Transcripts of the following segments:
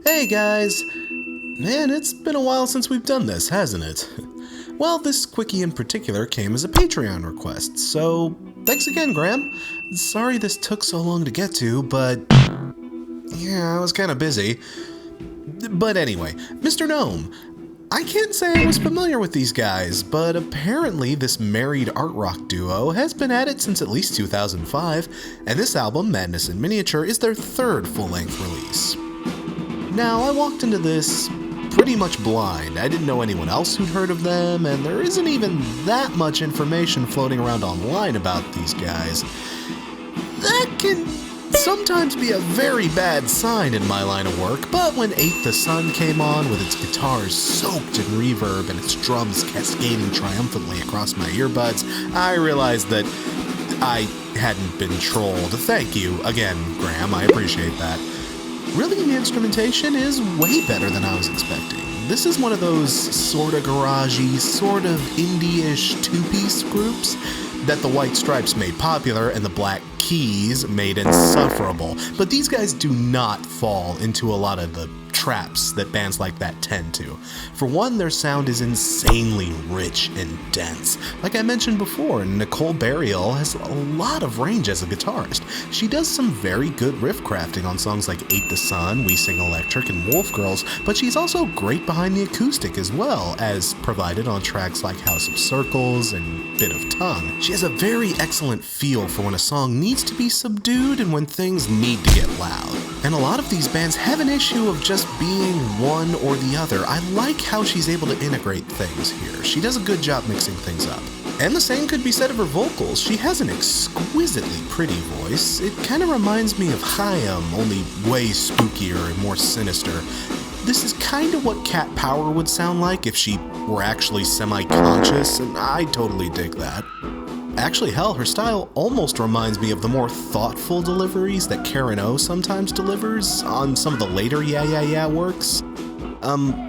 Hey guys! Man, it's been a while since we've done this, hasn't it? Well, this quickie in particular came as a Patreon request, so thanks again, Graham. Sorry this took so long to get to, but yeah, I was kind of busy. But anyway, Mr. Gnome, I can't say I was familiar with these guys, but apparently this married art rock duo has been at it since at least 2005, and this album, Madness in Miniature, is their third full-length release. Now, I walked into this pretty much blind. I didn't know anyone else who'd heard of them, and there isn't even that much information floating around online about these guys. That can sometimes be a very bad sign in my line of work, but when Ain't the Sun came on with its guitars soaked in reverb and its drums cascading triumphantly across my earbuds, I realized that I hadn't been trolled. Thank you again, Graham, I appreciate that. Really, the instrumentation is way better than I was expecting. This is one of those sorta garagey, sort of indie-ish two-piece groups that the White Stripes made popular and the Black Keys made insufferable. But these guys do not fall into a lot of the traps that bands like that tend to. For one, their sound is insanely rich and dense. Like I mentioned before, Nicole Burial has a lot of range as a guitarist. She does some very good riff crafting on songs like Ain't the Sun, We Sing Electric, and Wolf Girls, but she's also great behind the acoustic as well, as provided on tracks like House of Circles and Bit of Tongue. She has a very excellent feel for when a song needs to be subdued and when things need to get loud. And a lot of these bands have an issue of just being one or the other. I like how she's able to integrate things here. She does a good job mixing things up. And the same could be said of her vocals. She has an exquisitely pretty voice. It kind of reminds me of Chaim, only way spookier and more sinister. This is kind of what Cat Power would sound like if she were actually semi-conscious, and I totally dig that. Actually, hell, her style almost reminds me of the more thoughtful deliveries that Karen O sometimes delivers on some of the later Yeah Yeah Yeah works.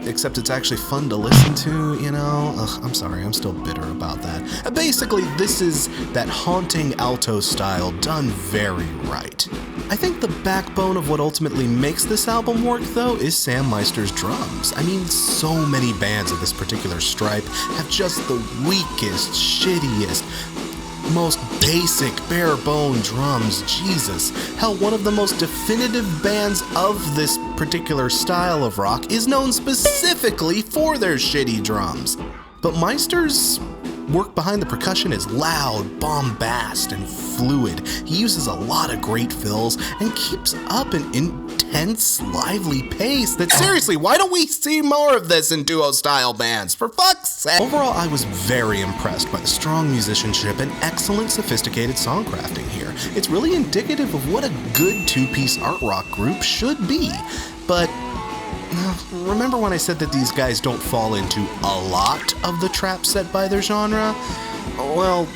Except it's actually fun to listen to, you know? Ugh, I'm sorry, I'm still bitter about that. Basically, this is that haunting alto style done very right. I think the backbone of what ultimately makes this album work, though, is Sam Meister's drums. I mean, so many bands of this particular stripe have just the weakest, shittiest, most basic, bare-bone drums. Jesus. Hell, one of the most definitive bands of this particular style of rock is known specifically for their shitty drums. But Meister's work behind the percussion is loud, bombast, and fluid. He uses a lot of great fills and keeps up an intense, lively pace that, seriously, why don't we see more of this in duo-style bands? For fuck's sake! Overall, I was very impressed by the strong musicianship and excellent, sophisticated songcrafting here. It's really indicative of what a good two-piece art rock group should be. But remember when I said that these guys don't fall into a lot of the traps set by their genre? Well,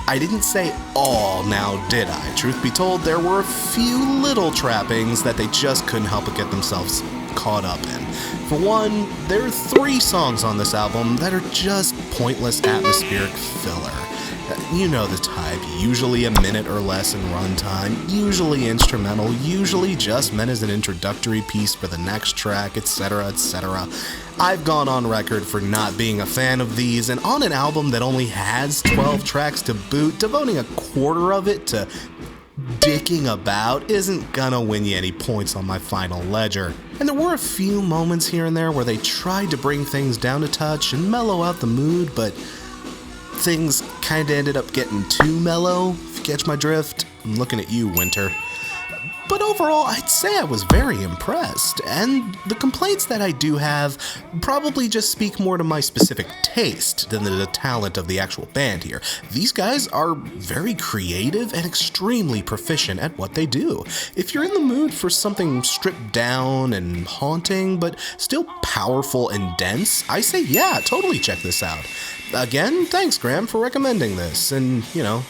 I didn't say all, now did I? Truth be told, there were a few little trappings that they just couldn't help but get themselves caught up in. For one, there are 3 songs on this album that are just pointless atmospheric filler. You know the type, usually a minute or less in runtime, usually instrumental, usually just meant as an introductory piece for the next track, etc., etc. I've gone on record for not being a fan of these, and on an album that only has 12 tracks to boot, devoting a quarter of it to dicking about isn't gonna win you any points on my final ledger. And there were a few moments here and there where they tried to bring things down a touch and mellow out the mood, but things kinda ended up getting too mellow, if you catch my drift. I'm looking at you, Winter. But overall, I'd say I was very impressed, and the complaints that I do have probably just speak more to my specific taste than the talent of the actual band here. These guys are very creative and extremely proficient at what they do. If you're in the mood for something stripped down and haunting, but still powerful and dense, I say yeah, totally check this out. Again, thanks, Graham, for recommending this, and, you know,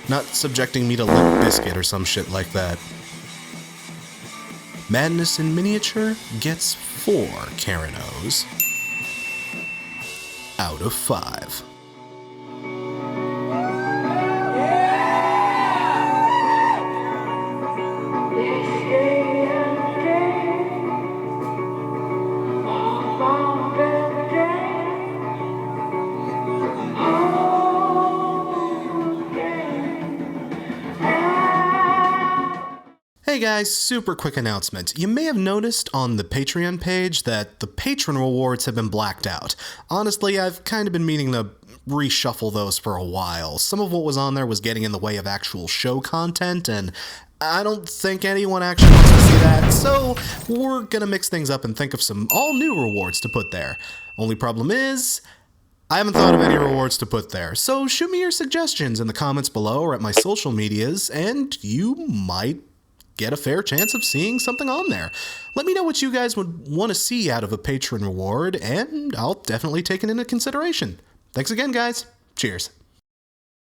not subjecting me to Limp Bizkit or some shit like that. Madness in Miniature gets 4 Karen O's out of 5. Hey guys, super quick announcement. You may have noticed on the Patreon page that the patron rewards have been blacked out. Honestly, I've kind of been meaning to reshuffle those for a while. Some of what was on there was getting in the way of actual show content, and I don't think anyone actually wants to see that, so we're gonna mix things up and think of some all-new rewards to put there. Only problem is, I haven't thought of any rewards to put there, so shoot me your suggestions in the comments below or at my social medias, and you might get a fair chance of seeing something on there. Let me know what you guys would want to see out of a patron reward, and I'll definitely take it into consideration. Thanks again, guys. Cheers.